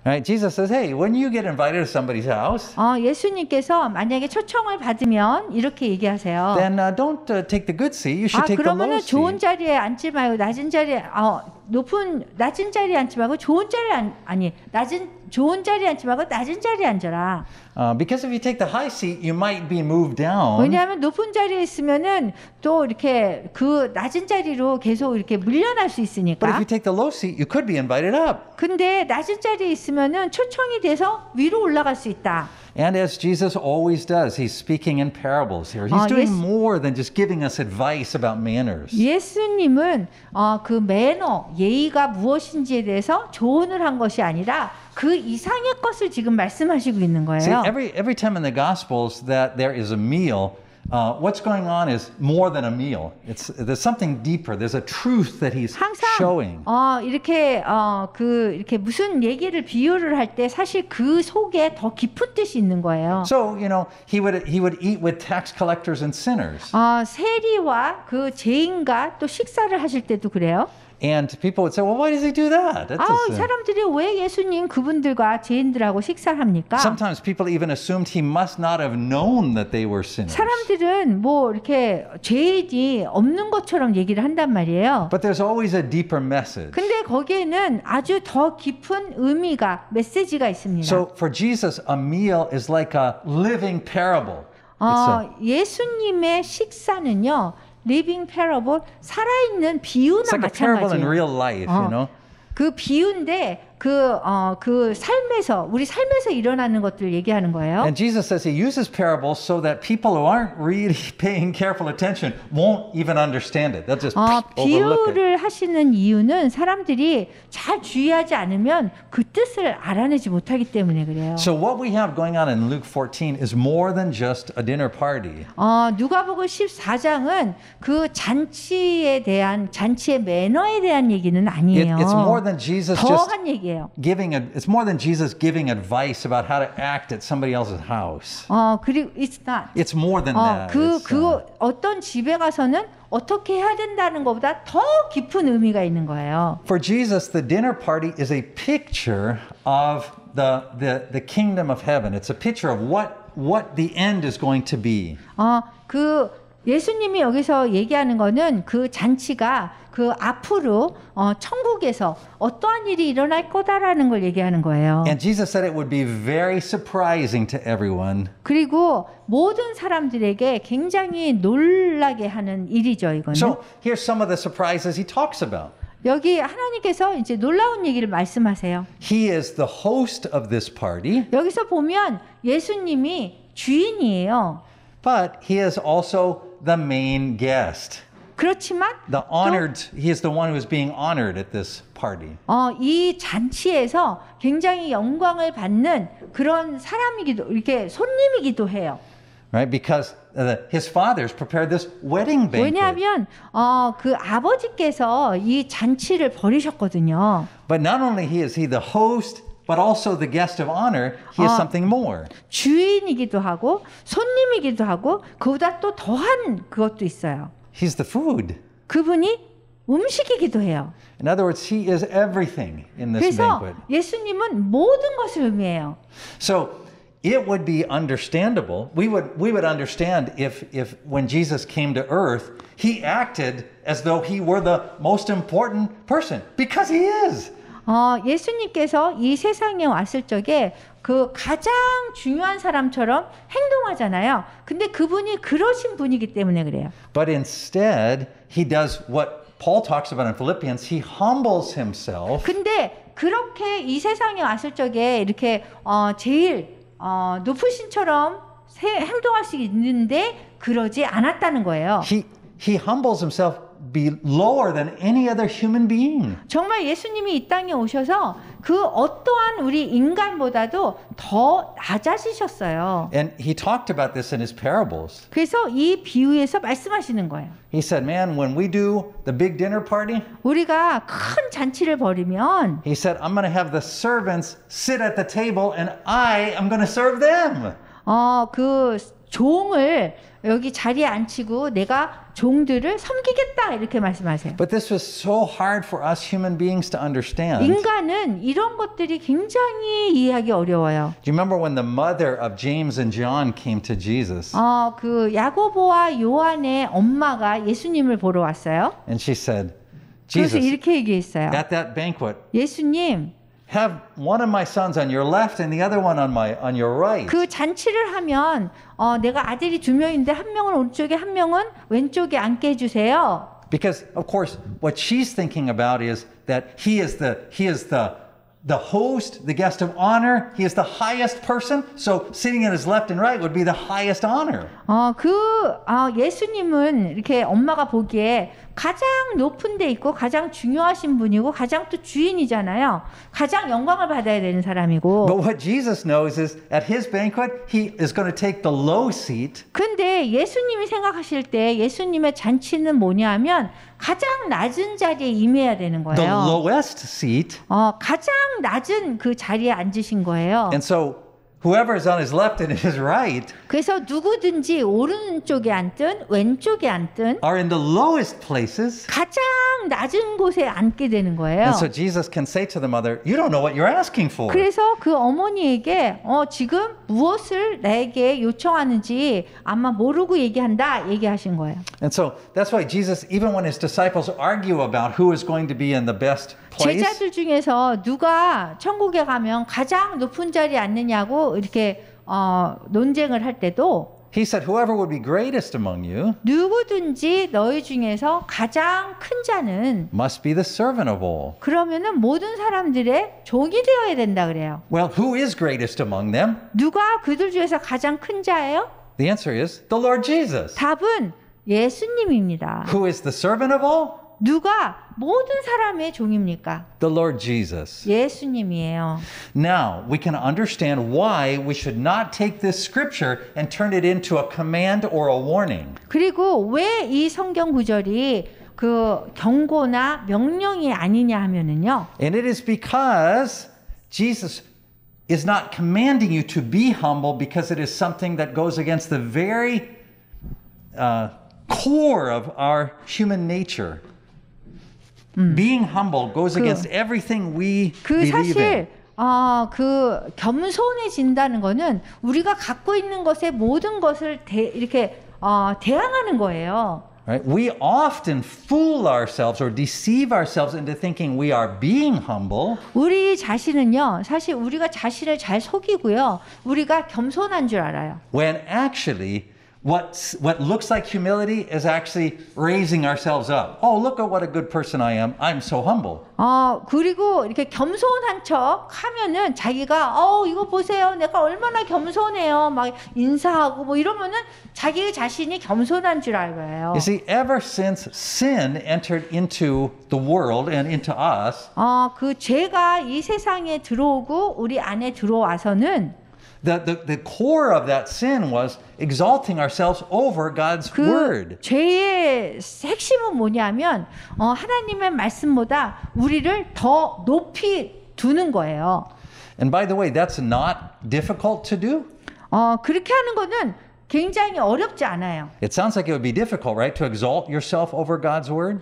Right? Jesus says, hey, when you get invited to somebody's house, 예수님께서 만약에 초청을 받으면 이렇게 얘기하세요. then don't take the good seat. You should take the low 그러면은 seat. 좋은 자리에 앉지 말고 낮은 자리에 낮은 자리에 앉지 말고 좋은 자리에 앉지 말고 낮은 자리에 앉아라. Because if you take the high seat, you might be moved down. 왜냐하면 높은 자리에 있으면은 또 이렇게 그 낮은 자리로 계속 이렇게 물려날 수 But if 있으니까. you take the low seat, you could be invited up. 근데 낮은 자리에 있으면은 초청이 돼서 위로 올라갈 수 있다. And as Jesus always does, he's speaking in parables here. He's doing more than just giving us advice about manners. 예수님은 그 매너, 예의가 무엇인지에 대해서 조언을 한 것이 아니라 그 이상의 것을 지금 말씀하시고 있는 거예요. See, every time in the Gospels that there is a meal, what's going on is more than a meal. There's something deeper. There's a truth that he's showing. 이렇게 무슨 얘기를 비유를 할 때 사실 그 속에 더 깊은 뜻이 있는 거예요. So, he would eat with tax collectors and sinners. 세리와 그 죄인과 또 식사를 하실 때도 그래요. And people would say, well, why does he do that? 사람들이 왜 예수님 그분들과 죄인들하고 식사를 합니까? Sometimes people even assumed he must not have known that they were sinners. 사람들은 이렇게 죄인이 없는 것처럼 얘기를 한단 말이에요. But there's always a deeper message. 근데 거기에는 아주 더 깊은 의미가, 메시지가 있습니다. So for Jesus, a meal is like a living parable. 예수님의 식사는요. living parable, 살아있는 비유나 It's like a parable in 마찬가지예요. real life, 그 비유인데 그 삶에서 우리 삶에서 일어나는 것들을 얘기하는 거예요. And Jesus says he uses parables so that people who aren't really paying careful attention won't even understand it. They'll just overlook it. 비유를 하시는 이유는 사람들이 잘 주의하지 않으면 그 뜻을 알아내지 못하기 때문에 그래요. So what we have going on in Luke 14 is more than just a dinner party. 누가복음 14장은 그 잔치의 매너에 대한 얘기는 아니에요. It's more than Jesus just 더한 얘기예요. it's more than Jesus giving advice about how to act at somebody else's house. 그리고 it's not. It's more than that. 어떤 집에 가서는 어떻게 해야 된다는 것보다 더 깊은 의미가 있는 거예요. For Jesus, the dinner party is a picture of the kingdom of heaven. It's a picture of what the end is going to be. 예수님이 여기서 얘기하는 거는 그 잔치가 그 앞으로 천국에서 어떠한 일이 일어날 거다라는 걸 얘기하는 거예요. And Jesus said it would be very surprising to everyone. 그리고 모든 사람들에게 굉장히 놀라게 하는 일이죠, 이거는. So here's some of the surprises he talks about. 여기 하나님께서 이제 놀라운 얘기를 말씀하세요. He is the host of this party. 여기서 보면 예수님이 주인이에요. But he is also the main guest. 그렇지만 he is the one who is being honored at this party. 이 잔치에서 굉장히 영광을 받는 그런 이렇게 손님이기도 해요. Right? Because his fathers prepared this wedding banquet. 왜냐하면 그 아버지께서 이 잔치를 벌이셨거든요. But not only is he the host, but also the guest of honor, he is something more. 주인이기도 하고 손님이기도 하고 그보다 또 더한 그것도 있어요. He's the food. 그분이 음식이기도 해요. In other words, he is everything in this banquet. 그래서 예수님은 모든 것을 의미해요. So it would be understandable. We would understand if when Jesus came to earth, he acted as though he were the most important person because he is. 예수님께서 이 세상에 왔을 적에 그 가장 중요한 사람처럼 행동하잖아요. 근데 그분이 그러신 분이기 때문에 그래요. But instead, he does what Paul talks about in Philippians. He humbles himself. 근데 그렇게 이 세상에 왔을 적에 이렇게 제일 높으신처럼 행동할 수 있는데 그러지 않았다는 거예요. He humbles himself be lower than any other human being. 정말 예수님이 이 땅에 오셔서 그 어떠한 우리 인간보다도 더 낮아지셨어요. And he talked about this in his parables. 그래서 이 비유에서 말씀하시는 거예요. He said, man, when we do the big dinner party, 우리가 큰 잔치를 벌이면 he said, I'm going to have the servants sit at the table and I am going to serve them. 그 종을 여기 자리에 앉히고 내가 종들을 섬기겠다 이렇게 말씀하세요. But this was so hard for us human beings to understand. 인간은 이런 것들이 굉장히 이해하기 어려워요. Do you remember when the mother of James and John came to Jesus? 그 야고보와 요한의 엄마가 예수님을 보러 왔어요. And she said, 그래서 Jesus, 이렇게 얘기했어요. at that banquet, 예수님, have one of my sons on your left and the other one on your right. 그 잔치를 하면 내가 아들이 2명인데 한 명은 오른쪽에 한 명은 왼쪽에 앉게 해주세요. Because of course, what she's thinking about is that he is the host, the guest of honor. He is the highest person. So sitting at his left and right would be the highest honor. 예수님은 이렇게 엄마가 보기에 가장 높은 데 있고 가장 중요하신 분이고 가장 또 주인이잖아요. 가장 영광을 받아야 되는 사람이고. But what Jesus knows is at his banquet, he is going to take the low seat. 근데 예수님이 생각하실 때 예수님의 잔치는 뭐냐면 가장 낮은 자리에 임해야 되는 The 거예요. lowest seat. 가장 낮은 그 자리에 앉으신 거예요. And so whoever is on his left and his right 그래서 누구든지 오른쪽에 앉든 왼쪽에 앉든 are in the lowest places. 가장 낮은 곳에 앉게 되는 거예요. And so Jesus can say to the mother, you don't know what you're asking for. 그래서 그 어머니에게 지금 무엇을 나에게 요청하는지 아마 모르고 얘기하신 거예요. And so that's why Jesus, even when his disciples argue about who is going to be in the best place, 제자들 중에서 누가 천국에 가면 가장 높은 자리에 앉느냐고 이렇게 논쟁을 할 때도 he said, whoever would be greatest among you 누구든지 너희 중에서 가장 큰 자는 must be the servant of all. 그러면은 모든 사람들의 종이 되어야 된다 그래요. Well, who is greatest among them? 누가 그들 중에서 가장 큰 자예요? The answer is the Lord Jesus. 답은 예수님입니다. Who is the servant of all? 누가 모든 사람의 종입니까? The Lord Jesus. 예수님이에요. Now, we can understand why we should not take this scripture and turn it into a command or a warning. 그리고 왜 이 성경 구절이 그 경고나 명령이 아니냐 하면은요. And it is because Jesus is not commanding you to be humble because it is something that goes against the very core of our human nature. Being humble goes against everything we 그 believe in. 사실 그 겸손해진다는 거는 우리가 갖고 있는 것의 모든 것을 이렇게 대항하는 거예요. Right? We often fool ourselves or deceive ourselves into thinking we are being humble. 우리 자신은요, 사실 우리가 자신을 잘 속이고요, 우리가 겸손한 줄 알아요. When actually what looks like humility is actually raising ourselves up. Oh, look at what a good person I am. I'm so humble. 그리고 이렇게 겸손한 척 하면은 자기가 이거 보세요. 내가 얼마나 겸손해요. 막 인사하고 뭐 이러면은 자기 자신이 겸손한 줄 알고요. You see, ever since sin entered into the world and into us, 그 죄가 이 세상에 들어오고 우리 안에 들어와서는 the core of that sin was exalting ourselves over God's word. 그 죄의 핵심은 뭐냐면 하나님의 말씀보다 우리를 더 높이 두는 거예요. And by the way, that's not difficult to do. 그렇게 하는 거는 굉장히 어렵지 않아요. It sounds like it would be difficult, right, to exalt yourself over God's word.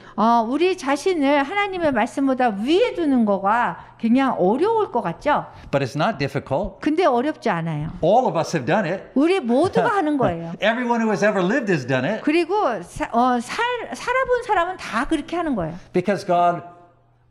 우리 자신을 하나님의 말씀보다 위에 두는 거가 그냥 어려울 것 같죠? But it's not difficult. 근데 어렵지 않아요. All of us have done it. 우리 모두가 하는 거예요. Everyone who has ever lived has done it. 그리고 살아본 사람은 다 그렇게 하는 거예요. Because God,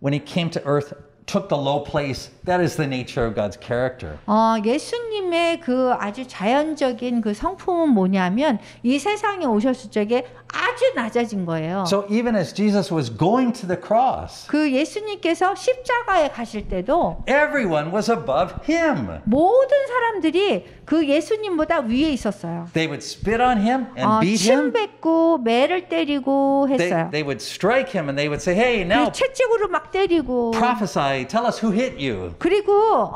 when He came to earth, took the low place. That is the nature of God's character. 예수님의 그 아주 자연적인 그 성품은 뭐냐면 이 세상에 오셨을 적에 아주 낮아진 거예요. So even as Jesus was going to the cross, 그 예수님께서 십자가에 가실 때도 everyone was above Him. 모든 사람들이 그 예수님보다 위에 있었어요. They would spit on Him and beat Him. 침 뱉고 매를 때리고 했어요. They would strike Him and they would say, "Hey, now 채찍으로 막 때리고. prophesy. Tell us who hit you." 그리고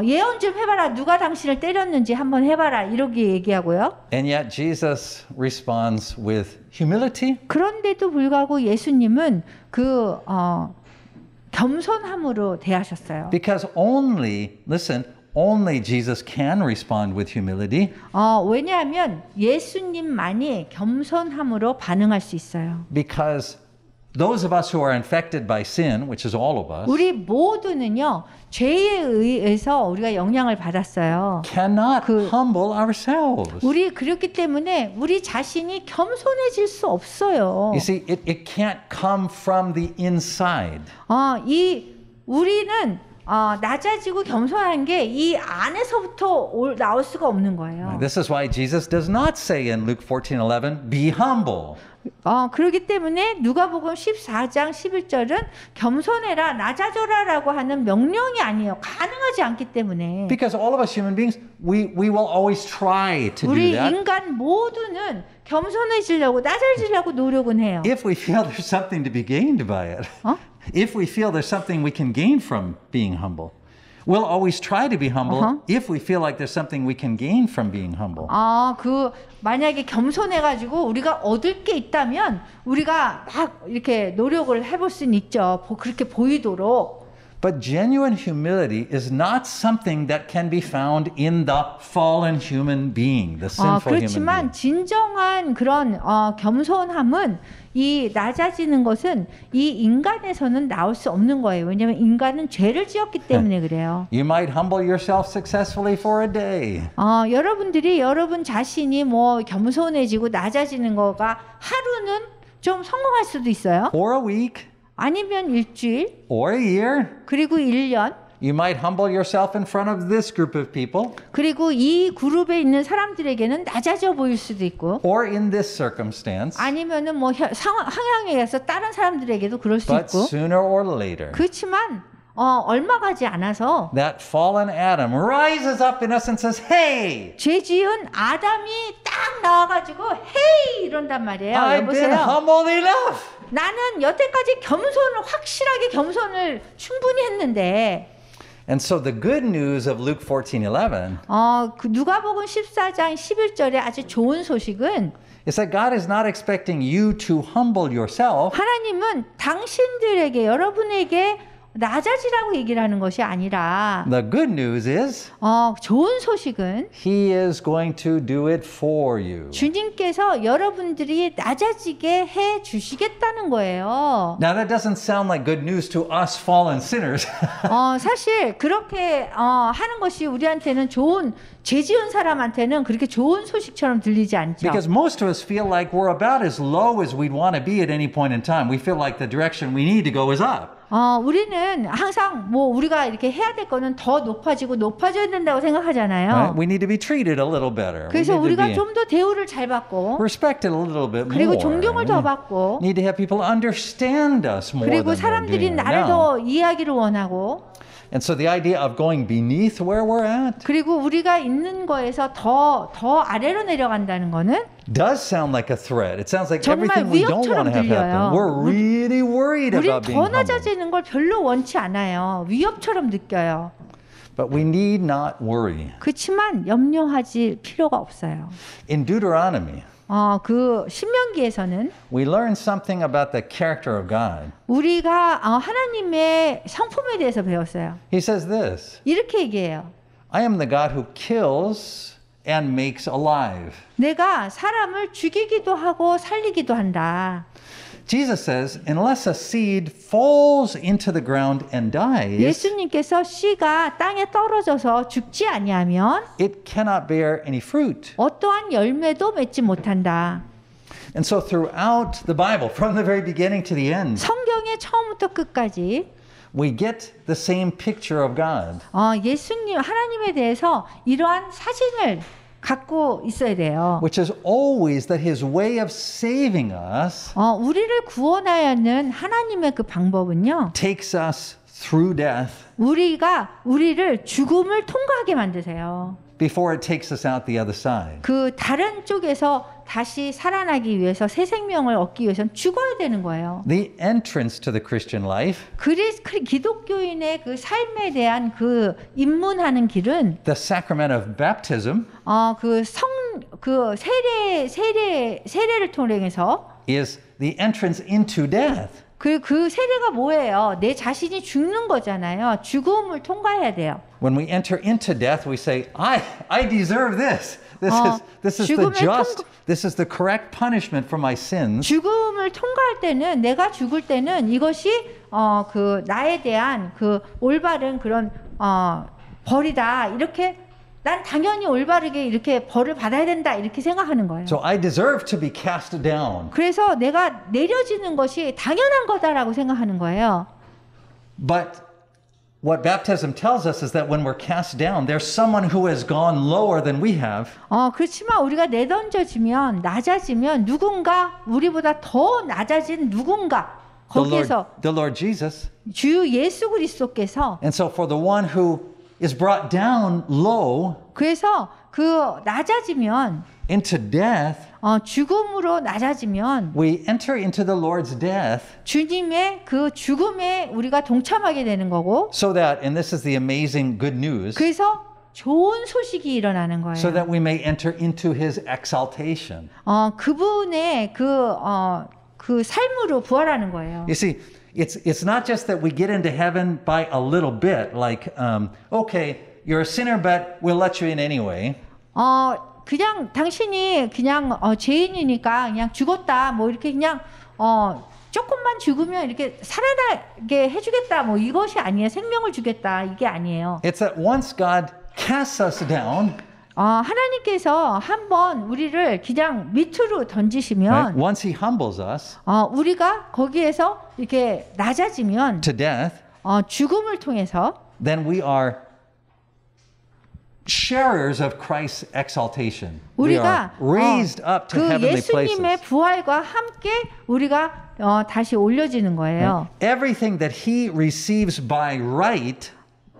예언 좀 해봐라. 누가 당신을 때렸는지 한번 해봐라. 이렇게 얘기하고요. And yet Jesus responds with humility. 그런데도 불구하고 예수님은 그 겸손함으로 대하셨어요. Because only Jesus can respond with humility 왜냐하면 예수님만이 겸손함으로 반응할 수 있어요. because those of us who are infected by sin, which is all of us, 우리 모두는요, 죄에 의해서 우리가 영향을 받았어요. cannot humble ourselves. 우리 그렇기 때문에 우리 자신이 겸손해질 수 없어요. You see, it can't come from the inside. 우리는 낮아지고 겸손한 게 이 안에서부터 나올 수가 없는 거예요. This is why Jesus does not say in Luke 14:11, be humble. 그렇기 때문에 누가복음 14장 11절은 겸손해라, 낮아져라라고 하는 명령이 아니에요. 가능하지 않기 때문에. Because all of us human beings, we will always try to do 우리 that. 인간 모두는 겸손해지려고, 낮아지려고 노력은 해요. If we feel there's something to be gained by it. If we feel there's something we can gain from being humble. We'll always try to be humble if we feel like there's something we can gain from being humble. 만약에 겸손해가지고 우리가 얻을 게 있다면 우리가 막 이렇게 노력을 해볼 수는 있죠. 그렇게 보이도록. But genuine humility is not something that can be found in the fallen human being, the sinful human 그렇지만 being. 진정한 그런 겸손함은 이 낮아지는 것은 이 인간에서는 나올 수 없는 거예요. 왜냐하면 인간은 죄를 지었기 때문에 그래요. You might humble yourself successfully for a day. 여러분들이 여러분 자신이 뭐 겸손해지고 낮아지는 거가 하루는 좀 성공할 수도 있어요. Or a week. 아니면 일주일. Or a year. 그리고 1년. You might humble yourself in front of this group of people. 그리고 이 그룹에 있는 사람들에게는 낮아져 보일 수도 있고. Or in this circumstance. 아니면은 뭐 상황에 의해서 다른 사람들에게도 그럴 수 But 있고. sooner or later. 그렇지만 얼마 가지 않아서 That fallen Adam rises up in us and says, "Hey, 죄 지은 아담이 딱 나와가지고 헤이 이런단 말이에요. I've been 여보세요. humbled enough." 나는 여태까지 확실하게 겸손을 충분히 했는데. And so the good news of Luke 14:11 그 누가복음 14장 11절에 아주 좋은 소식은 is that God is not expecting you to humble yourself. 하나님은 당신들에게 여러분에게 낮아지라고 얘기를 하는 것이 아니라 The good news is 좋은 소식은 He is going to do it for you. 주님께서 여러분들이 낮아지게 해 주시겠다는 거예요. Now that doesn't sound like good news to us fallen sinners. 사실 그렇게 하는 것이 우리한테는 죄 지은 사람한테는 그렇게 좋은 소식처럼 들리지 않죠. Because most of us feel like we're about as low as we'd want to be at any point in time. We feel like the direction we need to go is up. 우리는 항상 뭐 우리가 이렇게 해야 될 거는 더 높아져야 된다고 생각하잖아요. Right? We need to be treated a little better. 그래서 We need to 우리가 be 좀 더 대우를 잘 받고 respected a little bit 그리고 more. 존경을 더 We 받고 need to have people understand us more 그리고 than they're 사람들이 doing 나를 now. 더 이해하기를 원하고 And so the idea of going beneath where we're at 그리고 우리가 있는 거에서 더 아래로 내려간다는 거는 does sound like a threat. It sounds like 정말 everything we don't want to 위협처럼 have happen. 들려요. We're really worried 우리는 about being 더 humble. 낮아지는 걸 별로 원치 않아요. 위협처럼 느껴요. But we need not worry. 그렇지만 염려하지 필요가 없어요. In Deuteronomy, 그 신명기에서는 we learn something about the character of God. 우리가 하나님의 성품에 대해서 배웠어요. He says this, 이렇게 얘기해요. I am the God who kills and makes alive. 내가 사람을 죽이기도 하고 살리기도 한다. Jesus says, unless a seed falls into the ground and dies, 예수님께서 씨가 땅에 떨어져서 죽지 아니하면 it cannot bear any fruit. 어떠한 열매도 맺지 못한다. And so throughout the Bible, from the very beginning to the end, 성경의 처음부터 끝까지 we get the same picture of God. 예수님 하나님에 대해서 이러한 사진을 갖고 있어야 돼요. Which is always that his way of saving us 우리를 구원하여는 하나님의 그 방법은요. takes us through death 우리를 죽음을 통과하게 만드세요. before it takes us out the other side. 그 다른 쪽에서 다시 살아나기 위해서 새 생명을 얻기 위해서는 죽어야 되는 거예요. The entrance to the Christian life, 기독교인의 그 삶에 대한 그 입문하는 길은 the sacrament of baptism, 세례를 통해서 is the entrance into death. 그 세례가 뭐예요? 내 자신이 죽는 거잖아요. 죽음을 통과해야 돼요. When we enter into death, we say, I deserve this. This is the 죽음을 just, this is the correct punishment for my sins. 죽음을 통과할 때는 내가 죽을 때는 이것이 그 나에 대한 그 올바른 그런 벌이다. 이렇게 난 당연히 올바르게 이렇게 벌을 받아야 된다. 이렇게 생각하는 거예요. So I deserve to be cast down. 그래서 내가 내려지는 것이 당연한 거다라고 생각하는 거예요. But what baptism tells us is that when we're cast down, there's someone who has gone lower than we have. 그렇지만 우리가 내던져지면 낮아지면 누군가 우리보다 더 낮아진 누군가 거기에서 The Lord Jesus. 주 예수 그리스도께서 And so for the one who is brought down low 그래서 그 낮아지면 into death, 죽음으로 낮아지면 we enter into the Lord's death 주님의 그 죽음에 우리가 동참하게 되는 거고 so that, and this is the amazing good news, 그래서 좋은 소식이 일어나는 거예요. so that we may enter into his exaltation. 그분의 그 삶으로 부활하는 거예요. You see, it's not just that we get into heaven by a little bit, like, okay, you're a sinner, but we'll let you in anyway. 그냥 당신이 그냥 죄인이니까 그냥 죽었다 뭐 이렇게 그냥 조금만 죽으면 이렇게 살아나게 해주겠다 뭐 이것이 아니에요. 생명을 주겠다 이게 아니에요. It's that once God casts us down, 하나님께서 한번 우리를 그냥 밑으로 던지시면 right? Once he humbles us 우리가 거기에서 이렇게 낮아지면 to death, 죽음을 통해서 then we are sharers of Christ's exaltation. We are 우리가 raised up to 그 heavenly 예수님의 places. 부활과 함께 우리가 다시 올려지는 거예요. Everything that he receives by right,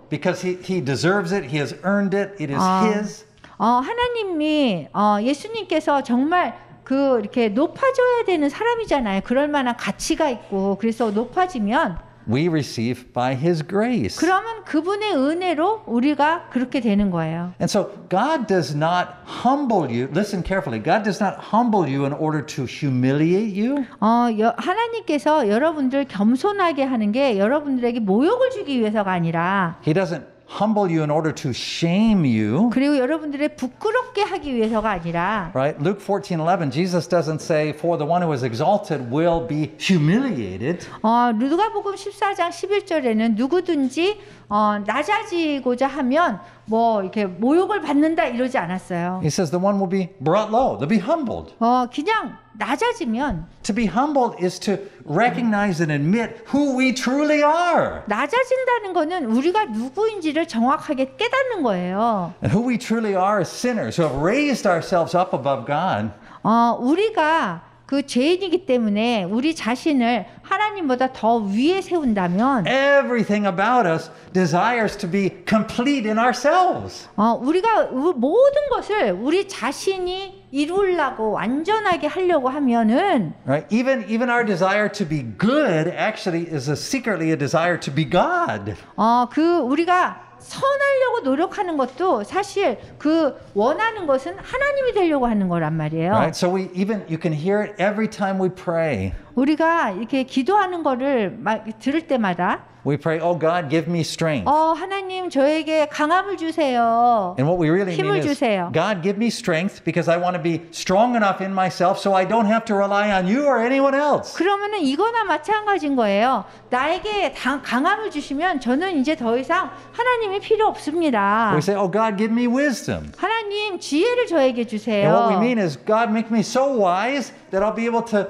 because he deserves it, he has earned it, it is his. 하나님이 예수님께서 정말 그 이렇게 높아져야 되는 사람이잖아요. 그럴 만한 가치가 있고 그래서 높아지면 We receive by his grace. 그러면 그분의 은혜로 우리가 그렇게 되는 거예요. And so God does not humble you. Listen carefully. God does not humble you in order to humiliate you. 하나님께서 여러분들 겸손하게 하는 게 여러분들에게 모욕을 주기 위해서가 아니라 He doesn't humble you in order to shame you. 그리고 여러분들의 부끄럽게 하기 위해서가 아니라 Right? Luke 14:11, Jesus doesn't say, for the one who is exalted will be humiliated. 누가복음 14장 11절에는 누구든지 낮아지고자 하면 뭐 이렇게 모욕을 받는다 이러지 않았어요. He says the one will be brought low, they'll be humbled. 그냥 낮아지면 To be humbled is to recognize and admit who we truly are. 낮아진다는 거는 우리가 누구인지를 정확하게 깨닫는 거예요. And who we truly are as sinners who have raised ourselves up above God. 우리가 그 죄인이기 때문에 우리 자신을 하나님보다 더 위에 세운다면 Everything about us desires to be complete in ourselves. 우리가 모든 것을 우리 자신이 이루려고 완전하게 하려고 하면은 Right? Even our desire to be good actually is secretly a desire to be God. 우리가 선하려고 노력하는 것도 사실 그 원하는 것은 하나님이 되려고 하는 거란 말이에요. Right? So you can hear it every time we pray. 우리가 이렇게 기도하는 거를 막 들을 때마다 We pray, oh God, give me strength. 하나님 저에게 강함을 주세요. And what we really mean 힘을 is, 주세요. God, give me strength because I want to be strong enough in myself so I don't have to rely on you or anyone else. 그러면은 이거나 마찬가지인 거예요. 나에게 강함을 주시면 저는 이제 더 이상 하나님이 필요 없습니다. We say, oh God, give me wisdom. 하나님 지혜를 저에게 주세요. And what we mean is, God, make me so wise that I'll be able to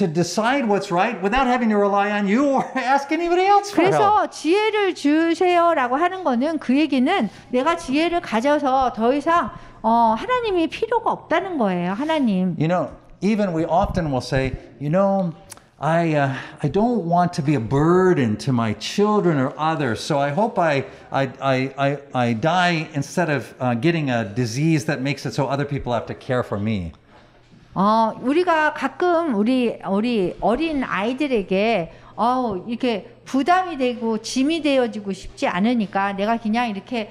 decide what's right without having to rely on you or ask anybody else for help. 그래서 지혜를 주세요라고 하는 거는 그 얘기는 내가 지혜를 가져서 더 이상 하나님이 필요가 없다는 거예요. 하나님. You know, even we often will say, you know, I don't want to be a burden to my children or others, so I hope I die instead of getting a disease that makes it so other people have to care for me. 우리가 가끔 우리 어린 아이들에게 이렇게 부담이 되고 짐이 되어지고 싶지 않으니까 내가 그냥 이렇게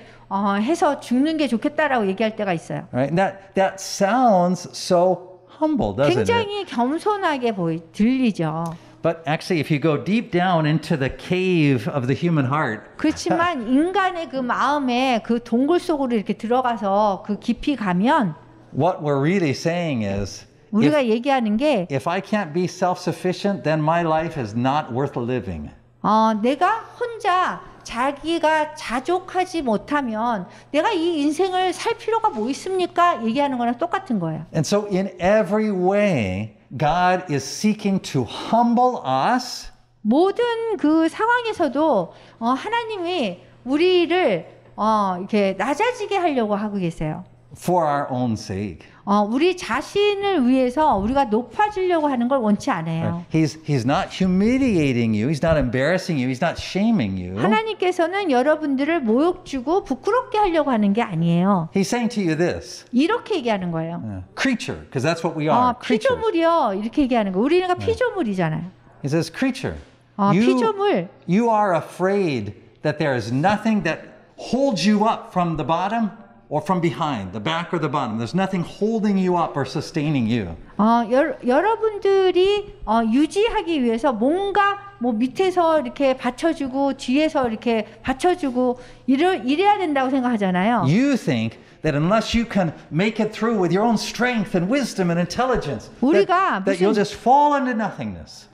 해서 죽는 게 좋겠다라고 얘기할 때가 있어요. Right? That sounds so humble, doesn't it? 굉장히 겸손하게 들리죠. But actually, if you go deep down into the cave of the human heart, 그렇지만 인간의 그 마음에 그 동굴 속으로 이렇게 들어가서 그 깊이 가면 what we're really saying is, 우리가 얘기하는 게 if I can't be self-sufficient, then my life is not worth living. 내가 혼자 자기가 자족하지 못하면 내가 이 인생을 살 필요가 뭐 있습니까? 얘기하는 거랑 똑같은 거예요. And so in every way, God is seeking to humble us 모든 그 상황에서도 하나님이 우리를 이렇게 낮아지게 하려고 하고 계세요. for our own sake. 우리 자신을 위해서 우리가 높아지려고 하는 걸 원치 않아요. He's not humiliating you. He's not embarrassing you. He's not shaming you. 하나님께서는 여러분들을 모욕 주고 부끄럽게 하려고 하는 게 아니에요. He's saying to you this. 이렇게 얘기하는 거예요. Creature, because that's what we are. creatures. 피조물이요. 이렇게 얘기하는 거. 우리가 피조물이잖아요. He says, creature. 피조물. You are afraid that there is nothing that holds you up from the bottom or from behind, the back or the bottom. There's nothing holding you up or sustaining you. 여러분들이 유지하기 위해서 뭔가 뭐 밑에서 이렇게 받쳐주고 뒤에서 이렇게 받쳐주고 이래야 된다고 생각하잖아요. You think that unless you can make it through with your own strength and wisdom and intelligence, that you'll just fall into nothingness.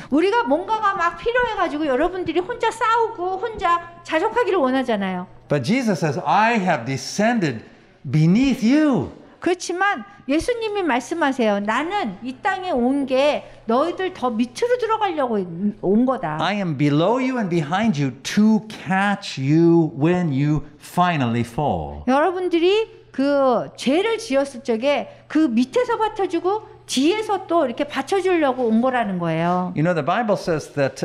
우리가 뭔가가 막 필요해가지고 여러분들이 혼자 싸우고 혼자 자족하기를 원하잖아요. But Jesus says, I have descended beneath you. 그렇지만 예수님이 말씀하세요. 나는 이 땅에 온 게 너희들 더 밑으로 들어가려고 온 거다. I am below you and behind you to catch you when you finally fall. 여러분들이 그 죄를 지었을 적에 그 밑에서 받쳐주고 뒤에서 또 이렇게 받쳐주려고 온 거라는 거예요. You know, the Bible says that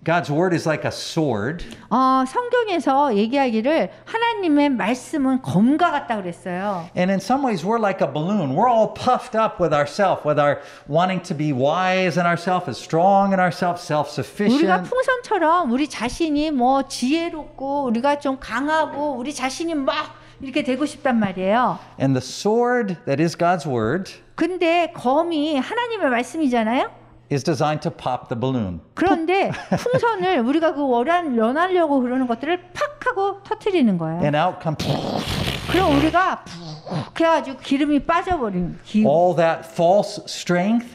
God's word is like a sword. 성경에서 얘기하기를 하나님의 말씀은 검과 같다 그랬어요. And in some ways we're like a balloon. We're all puffed up with ourselves, with our wanting to be wise in ourselves, as strong in ourselves, self-sufficient. 우리가 풍선처럼 우리 자신이 뭐 지혜롭고 우리가 좀 강하고 우리 자신이 막 이렇게 되고 싶단 말이에요. And the sword that is God's word 근데 검이 하나님의 말씀이잖아요. is designed to pop the balloon. 그런데 풍선을 우리가 그 연하려고 그러는 것들을 팍 하고 터뜨리는 거예요. And out comes 그럼 우리가 푹 해가지고 기름이 빠져버린 all that false strength.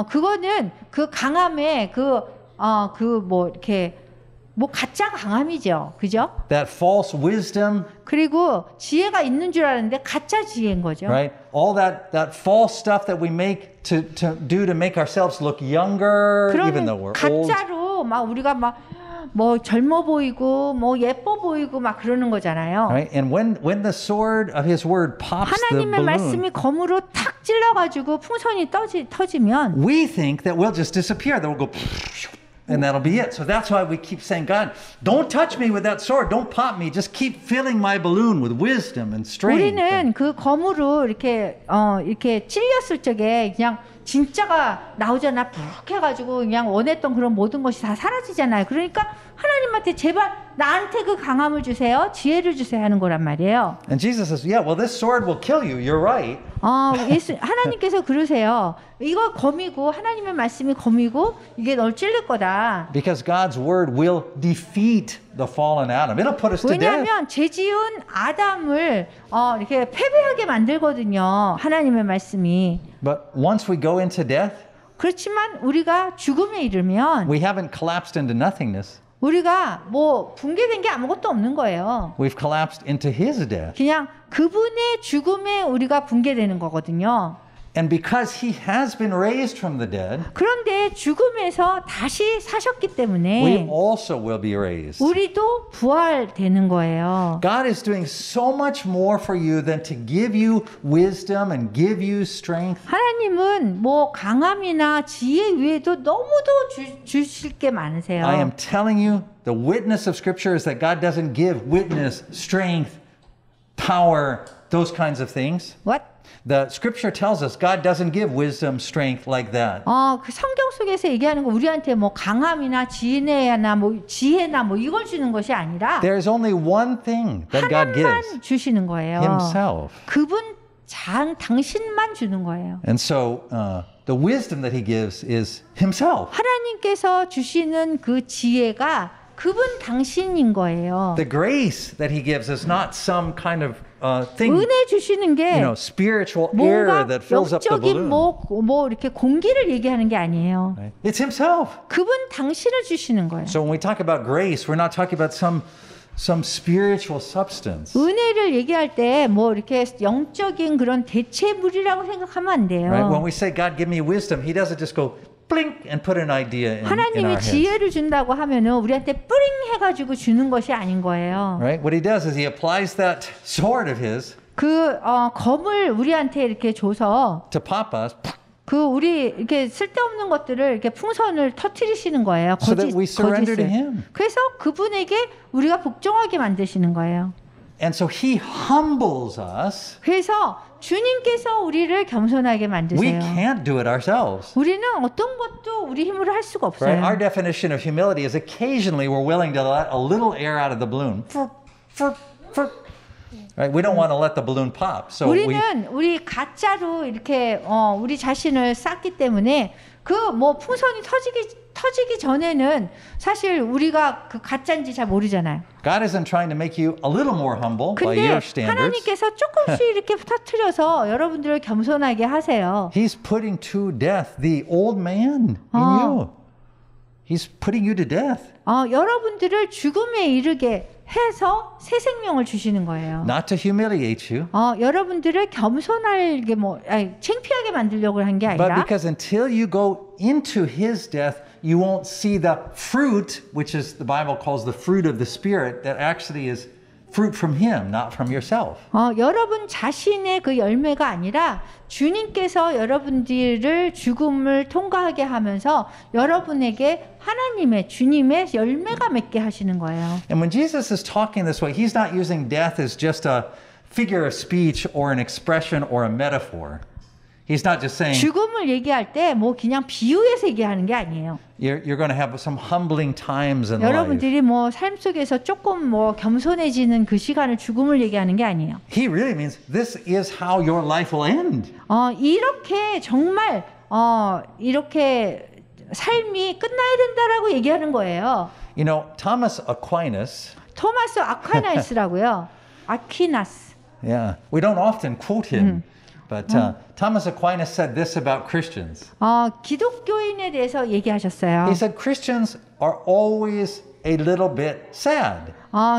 그거는 그 강함의 그 뭐 이렇게 뭐 가짜 강함이죠. 그죠? That false wisdom. 그리고 지혜가 있는 줄 알았는데 가짜 지혜인 거죠. Right? All that false stuff that we make to do to make ourselves look younger even though we're old. 가짜로 막 우리가 막 뭐 젊어 보이고 뭐 예뻐 보이고 막 그러는 거잖아요. Right? And when the sword of his word pops the 하나님의 말씀이 balloon, 검으로 탁 찔러 가지고 풍선이 터지면 we think that we'll just disappear. That we'll go and that'll be it. So that's why we keep saying, God, don't touch me with that sword. Don't pop me. Just keep filling my balloon with wisdom and strength. 우리는 그 검으로 이렇게 찔렸을 적에 그냥 진짜가 나오잖아. 푹 해가지고 그냥 원했던 그런 모든 것이 다 사라지잖아요. 그러니까 하나님한테 제발 나한테 그 강함을 주세요. 지혜를 주세요 하는 거란 말이에요. And Jesus says, yeah, well, this sword will kill you. You're right. 하나님께서 그러세요. 이거 검이고 하나님의 말씀이 검이고 이게 널 찔릴 거다. Because God's word will defeat the fallen Adam. It'll put us to death. 왜냐하면 죄 지은 아담을 이렇게 패배하게 만들거든요. 하나님의 말씀이. But once we go into death, 그렇지만 우리가 죽음에 이르면 we haven't collapsed into nothingness. 우리가 뭐 붕괴된 게 아무것도 없는 거예요. We've collapsed into his death. 그냥 그분의 죽음에 우리가 붕괴되는 거거든요. And because he has been raised from the dead, 그런데 죽음에서 다시 사셨기 we 때문에 also will be raised. 우리도 부활되는 거예요. God is doing so much more for you than to give you wisdom and give you strength. 하나님은 뭐 강함이나 지혜 외에도 너무도 주실 게 많으세요. I am telling you, the witness of Scripture is that God doesn't give witness, strength, power, those kinds of things. What? The Scripture tells us God doesn't give wisdom, strength like that. 그 성경 속에서 얘기하는 거 우리한테 뭐 강함이나 지혜나 뭐 이걸 주는 것이 아니라 There is only one thing that God 하나님만 gives. 주시는 거예요. Himself. 그분 당신만 주는 거예요. And so the wisdom that he gives is himself. 하나님께서 주시는 그 지혜가 그분 당신인 거예요. The grace that he gives is not some kind of thing, 은혜 주시는 게 spiritual air 뭔가 that fills up the 영적인 balloon. 뭐 이렇게 공기를 얘기하는 게 아니에요. Right? It's himself. 그분 당신을 주시는 거예요. So when we talk about grace, we're not talking about some spiritual substance. 은혜를 얘기할 때 뭐 이렇게 영적인 그런 대체물이라고 생각하면 안 돼요. Right? When we say God give me wisdom, he doesn't just go blink and put an idea in our 하나님이 heads. 지혜를 준다고 하면은 우리한테 뿌링 해가지고 주는 것이 아닌 거예요. Right? What he does is he applies that sword of his 그 검을 우리한테 이렇게 줘서 to pop us 그 우리 이렇게 쓸데없는 것들을 이렇게 풍선을 터뜨리시는 거예요. so that we surrender to him. 그래서 그분에게 우리가 복종하게 만드시는 거예요. And so he humbles us. 그래서 주님께서 우리를 겸손하게 We 만드세요. can't do it ourselves. 우리는 어떤 것도 우리 힘으로 할 수가 없어요. Right? Our definition of humility is occasionally we're willing to let a little air out of the balloon. Right? We don't want to let the balloon pop. So 우리 가짜로 이렇게 우리 자신을 쌓기 때문에 그 뭐 풍선이 터지기 전에는 사실 우리가 그 가짜인지 잘 모르잖아요. God isn't trying to make you a little more humble by 근데 your standards. 하나님께서 조금씩 이렇게 터뜨려서 여러분들을 겸손하게 하세요. He's putting to death the old man in you. He's putting you to death. 여러분들을 죽음에 이르게 해서 새 생명을 주시는 거예요. Not to humiliate you. 여러분들을 겸손하게 창피하게 만들려고 한 게 But 아니라 because until you go into his death, you won't see the fruit, which is the Bible calls the fruit of the Spirit, that actually is fruit from him, not from yourself. 여러분 자신의 그 열매가 아니라 주님께서 여러분들을 죽음을 통과하게 하면서 여러분에게 하나님의 주님의 열매가 맺게 하시는 거예요. And when Jesus is talking this way, he's not using death as just a figure of speech or an expression or a metaphor. He's not just saying 죽음을 얘기할 때 뭐 그냥 비유해서 얘기하는 게 아니에요. you're going to have some humbling times in life. 여러분들이 뭐 삶 속에서 조금 뭐 겸손해지는 그 시간을 죽음을 얘기하는 게 아니에요. He really means this is how your life will end. 이렇게 정말 이렇게 삶이 끝나야 된다라고 얘기하는 거예요. You know, Thomas Aquinas, 토마스 아퀴나스라고요. 아퀴나스. yeah, we don't often quote him, but Thomas Aquinas said this about Christians. 기독교인에 대해서 얘기하셨어요. He said Christians are always a little bit sad.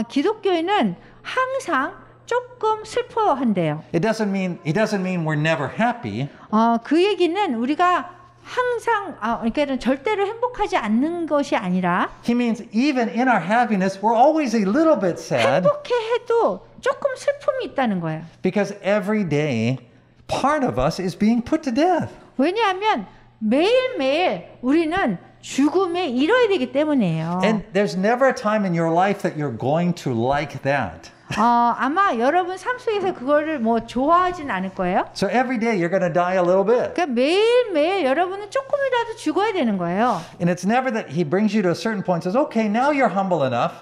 기독교인은 항상 조금 슬퍼한대요. He doesn't mean we're never happy. 그 얘기는 우리가 항상 그러니까 절대로 행복하지 않는 것이 아니라 He means even in our happiness, we're always a little bit sad 행복해 해도 조금 슬픔이 있다는 거예요. because every day part of us is being put to death. 왜냐하면 매일매일 우리는 죽음에 이뤄야 되기 때문이에요. And there's never a time in your life that you're going to like that. 아마 여러분 삶 속에서 그거를 뭐 좋아하진 않을 거예요. So every day you're going to die a little bit. 그러니까 매일매일 여러분은 조금이라도 죽어야 되는 거예요. And it's never that he brings you to a certain point and says, okay, now you're humble enough.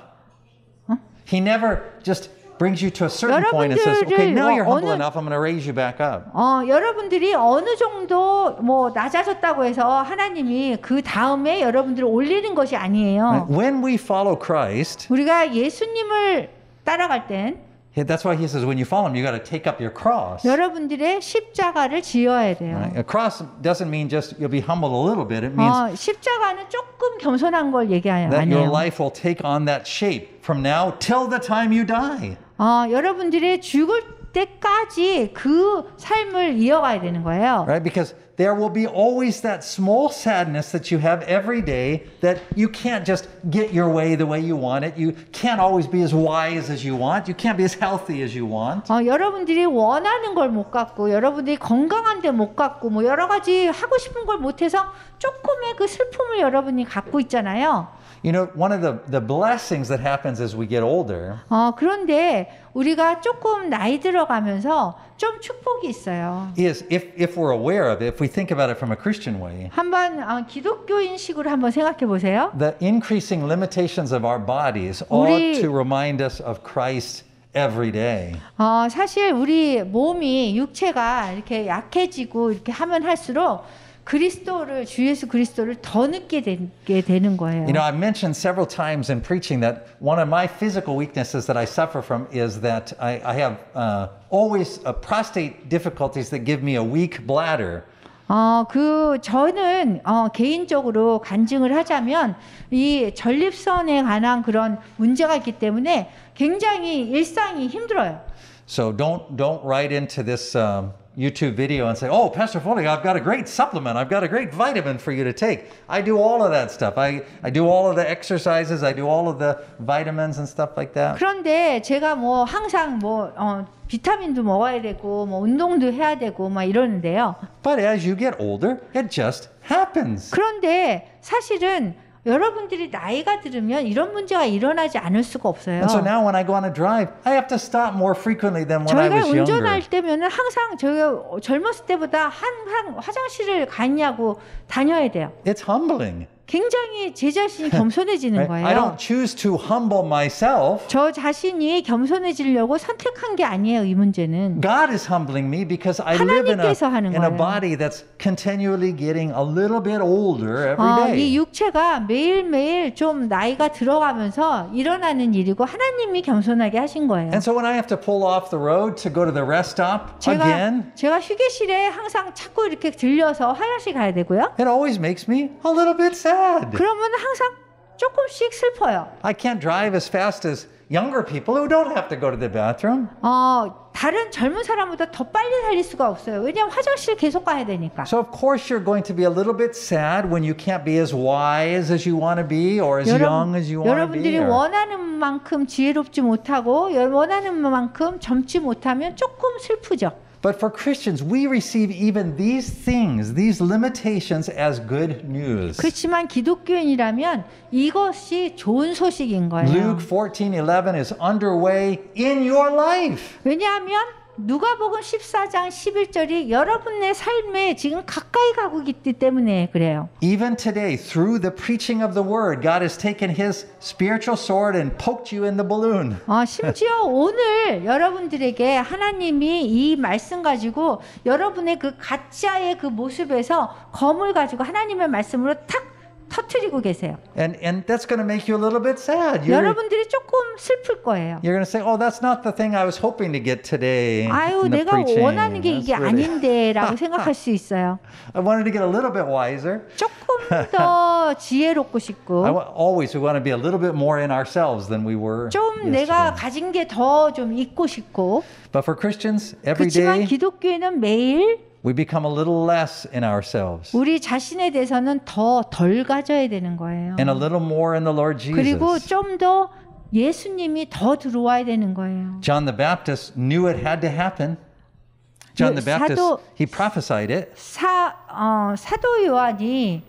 He never just brings you to a certain point and says, okay, now you're humble enough. I'm going to raise you back up. 여러분들이 어느 정도 뭐 낮아졌다고 해서 하나님이 그 다음에 여러분들을 올리는 것이 아니에요. When we follow Christ, 우리가 예수님을 따라갈 땐 that's why he says when you follow him, you got to take up your cross. 여러분들의 십자가를 지어야 돼요. Right? A cross doesn't mean just you'll be humbled a little bit. It means 십자가는 조금 겸손한 걸 얘기하는 that your 아니에요. life will take on that shape from now till the time you die. 여러분들이 죽을 때까지 그 삶을 이어가야 되는 거예요. Right? Because there will be always that small sadness that you have every day that you can't just get your way the way you want it. You can't always be as wise as you want. You can't be as healthy as you want. 여러분들이 원하는 걸 못 갖고 여러분들이 건강한데 못 갖고 뭐 여러 가지 하고 싶은 걸 못해서 조금의 그 슬픔을 여러분이 갖고 있잖아요. You know, one of the blessings that happens as we get older 그런데 우리가 조금 나이 들어가면서 좀 축복이 있어요. is if we're aware of it, if we think about it from a Christian way, 한번 기독교인식으로 한번 생각해 보세요. the increasing limitations of our bodies ought to remind us of Christ every day. 사실 우리 몸이 육체가 이렇게 약해지고 이렇게 하면 할수록 그리스도를 주 예수 그리스도를 더 늦게 되게 되는 거예요. You know, I've mentioned several times in preaching that one of my physical weaknesses that I suffer from is that I have always prostate difficulties that give me a weak bladder. 저는 개인적으로 간증을 하자면 이 전립선에 관한 그런 문제가 있기 때문에 굉장히 일상이 힘들어요. So don't write into this YouTube video and say, "Oh, Pastor Foley, I've got a great supplement. I've got a great vitamin for you to take." I do all of that stuff. I do all of the exercises. I do all of the vitamins and stuff like that. 그런데 제가 뭐 항상 비타민도 먹어야 되고 뭐 운동도 해야 되고 막 이러는데요. But as you get older, it just happens. 그런데 사실은 여러분들이 나이가 들으면 이런 문제가 일어나지 않을 수가 없어요. And so now when I go on a drive, I have to stop more frequently than when I 저희가 was younger. 운전할 때면은 항상 저희가 젊었을 때보다 항상 화장실을 갔냐고 다녀야 돼요. It's humbling. 굉장히 제 자신이 겸손해지는 거예요. I don't choose to humble myself. 저 자신이 겸손해지려고 선택한 게 아니에요, 이 문제는. God is humbling me because I live in 하나님께서 하는 a 거예요. body that's continually getting a little bit older every day. 이 육체가 매일매일 좀 나이가 들어가면서 일어나는 일이고 하나님이 겸손하게 하신 거예요. And so when I have to pull off the road to go to the rest stop again, 제가 휴게실에 항상 자꾸 이렇게 들려서 화장실 가야 되고요. it always makes me a little bit sad. 그러면 항상 조금씩 슬퍼요. I can't drive as fast as younger people who don't have to go to the bathroom. 다른 젊은 사람보다 더 빨리 달릴 수가 없어요. 왜냐하면 화장실 계속 가야 되니까. So of course you're going to be a little bit sad when you can't be as wise as you want to be or as young as you want to be. 여러분들이 원하는 만큼 지혜롭지 못하고 원하는 만큼 젊지 못하면 조금 슬프죠. But for Christians, we receive even these things, these limitations as good news. 그렇지만 기독교인이라면 이것이 좋은 소식인 거예요. Luke 14:11 is underway in your life. 왜냐하면 누가복음 14장 11절이 여러분의 삶에 지금 가까이 가고 있기 때문에 그래요. Even today, through the preaching of the word, God has taken his spiritual sword and poked you in the balloon. 심지어 오늘 여러분들에게 하나님이 이 말씀 가지고 여러분의 그 가짜의 그 모습에서 검을 가지고 하나님의 말씀으로 탁 터뜨리고 계세요. And that's going to make you a little bit sad. 여러분들이 조금 슬플 거예요. You're going to say, "Oh, that's not the thing I was hoping to get today." 아유, in the 내가 preaching. 원하는 게 이게 That's really- 아닌데라고 생각할 수 있어요. I wanted to get a little bit wiser. 조금 더 지혜롭고 싶고 Always we want to be a little bit more in ourselves than we were 좀 내가 yesterday. 가진 게 더 좀 있고 싶고 But for Christians, every 그렇지만 day 기독교인은 매일 we become a little less in ourselves 우리 자신에 대해서는 더 덜 가져야 되는 거예요. and a little more in the Lord 그리고 Jesus. 좀 더 예수님이 더 들어와야 되는 거예요. John the Baptist knew it had to happen. John the Baptist, he prophesied it. 사도 요한이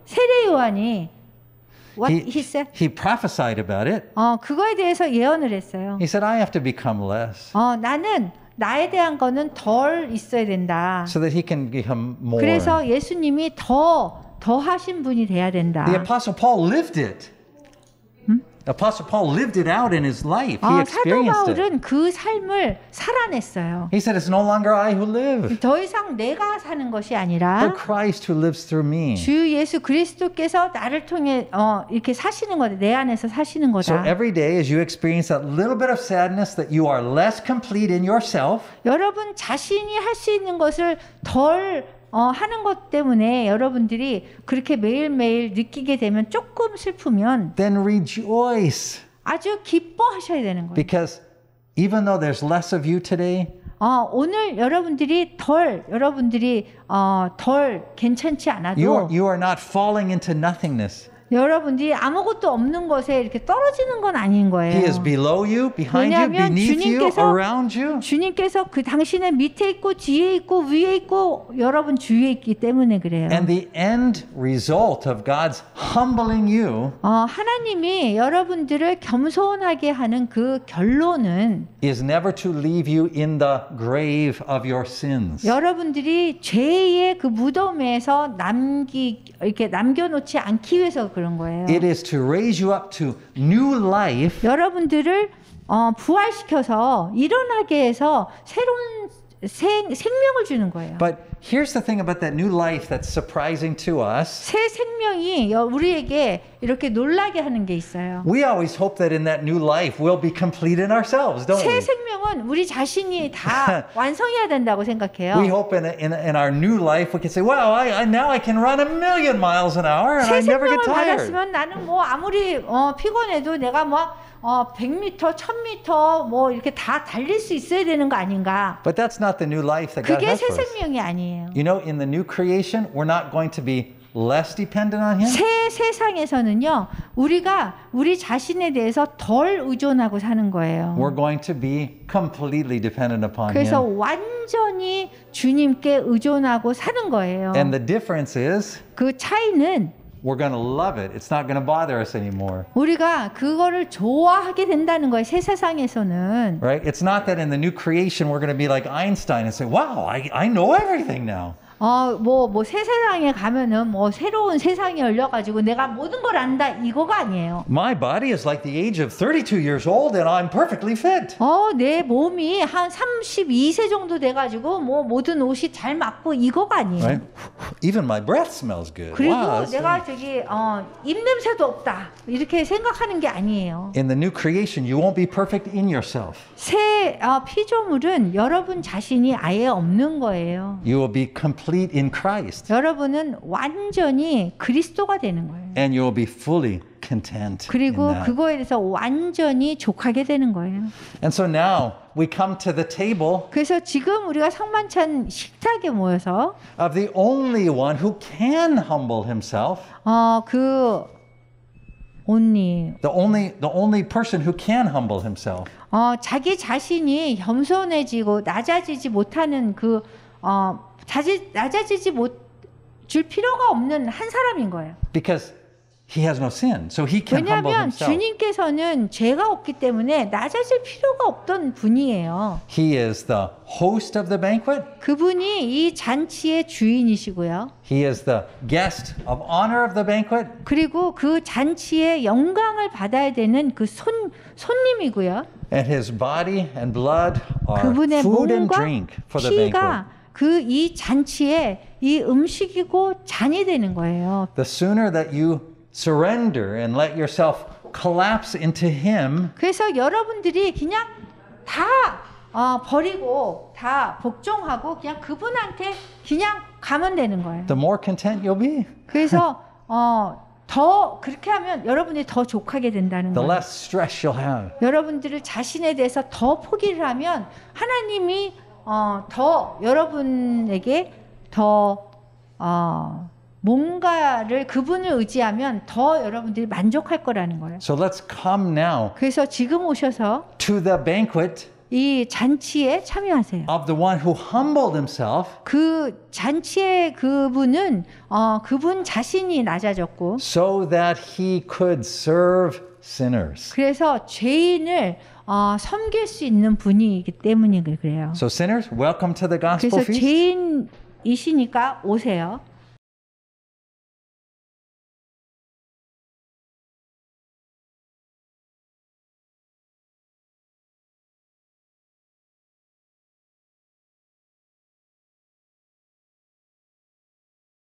세례 요한이 what he said? He prophesied about it. 그거에 대해서 예언을 했어요. He said, I have to become less 나는 나에 대한 거는 덜 있어야 된다. so that he can become more. 그래서 예수님이 더 하신 분이 돼야 된다. The Apostle Paul lived it. Apostle Paul lived it out in his life. He 사도 experienced it. 바울은 그 삶을 살아냈어요. He said, it's no longer I who live, 더 이상 내가 사는 것이 but 아니라 Christ who lives through me. 주 예수 그리스도께서 나를 통해 이렇게 사시는 거다. 내 안에서 사시는 So 거다. every day as you experience that little bit of sadness that you are less complete in yourself, 여러분 자신이 할 수 있는 것을 덜 하는 것 때문에 여러분들이 그렇게 매일매일 느끼게 되면 조금 슬프면 then rejoice. 아주 기뻐하셔야 되는 거예요. Because even though there's less of you today, 오늘 여러분들이 덜 괜찮지 않아도 you are not falling into nothingness. 여러분들이 아무것도 없는 것에 이렇게 떨어지는 건 아닌 거예요. He is below you, behind you, 왜냐하면 beneath you, 주님께서 around you. 주님께서 그 당신의 밑에 있고 뒤에 있고 위에 있고 여러분 주위에 있기 때문에 그래요. And the end result of God's humbling you 하나님이 여러분들을 겸손하게 하는 그 결론은 is never to leave you in the grave of your sins. 여러분들이 죄의 그 무덤에서 이렇게 남겨놓지 않기 위해서 그런 거예요. It is to raise you up to new life 여러분들을 부활시켜서 일어나게 해서 새로운 생명을 주는 거예요. But here's the thing about that new life that's surprising to us. 새 생명이 우리에게 이렇게 놀라게 하는 게 있어요. We always hope that in that new life we'll be complete in ourselves, don't 새 we? 생명은 우리 자신이 다 완성해야 된다고 생각해요. We hope in our new life we can say, "Wow, now I can run 1,000,000 miles an hour and I 새 never get 생명을 tired." 받았으면 나는 뭐 아무리 피곤해도 내가 뭐 100m, 1000m 뭐 이렇게 다 달릴 수 있어야 되는 거 아닌가? But that's not the new life that God 그게 has 새 for us. 생명이 아니에요. You know, in the new creation, we're not going to be less dependent on Him. 새 세상에서는요, 우리가 우리 자신에 대해서 덜 의존하고 사는 거예요. We're going to be completely dependent upon 그래서 Him. 완전히 주님께 의존하고 사는 거예요. And the difference is 그 차이는 we're going to love it. It's not going to bother us anymore. 우리가 그거를 좋아하게 된다는 거예요. 새 세상에서는. Right? It's not that in the new creation we're going to be like Einstein and say, "Wow, I know everything now." 새 세상에 가면은 뭐 새로운 세상이 열려가지고 내가 모든 걸 안다 이거가 아니에요. My body is like the age of 32 years old and I'm perfectly fit. 내 몸이 한 32세 정도 돼가지고 뭐 모든 옷이 잘 맞고 이거가 아니에요. Right? Even my breath smells good. 그리고 Wow, that's 내가 입냄새도 없다 이렇게 생각하는 게 아니에요. in the new creation, you won't be perfect in yourself. 새 피조물은 여러분 자신이 아예 없는 거예요. You will be complete in Christ. 여러분은 완전히 그리스도가 되는 거예요. And you will be fully content. 그리고 in that. 그거에 대해서 완전히 족하게 되는 거예요. And so now we come to the table 그래서 지금 우리가 성만찬 식탁에 모여서 of the only one who can humble himself. The only person who can humble himself. 자기 자신이 겸손해지고 낮아지지 못하는 낮아지지 줄 필요가 없는 한 사람인 거예요. Because he has no sin, so he can humble 왜냐하면 himself. 주님께서는 죄가 없기 때문에 낮아질 필요가 없던 분이에요. He is the host of the banquet. 그분이 이 잔치의 주인이시고요. He is the guest of honor of the banquet. 그리고 그 잔치의 영광을 받아야 되는 그 손님이고요. And his body and blood are 그분의 food and 몸과 drink for the banquet. 피가 이 잔치의 이 음식이고 잔이 되는 거예요. The sooner that you surrender and let yourself collapse into Him, 그래서 여러분들이 그냥 다 버리고 다 복종하고 그냥 그분한테 그냥 가면 되는 거예요. the more content you'll be. 그래서 더 그렇게 하면 여러분이 더 족하게 된다는 The 거예요. less stress you'll have. 여러분들을 자신에 대해서 더 포기를 하면 하나님이 더 여러분에게 더 뭔가를 그분을 의지하면 더 여러분들이 만족할 거라는 거예요. So let's come now 그래서 지금 오셔서 to the banquet 이 잔치에 참여하세요. of the one who humbled himself 그 잔치의 그분은 그분 자신이 낮아졌고 so that he could serve sinners. 그래서 죄인을 섬길 수 있는 분이기 때문에 그래요. So sinners, welcome to the gospel 그래서 feast. 죄인이시니까 오세요.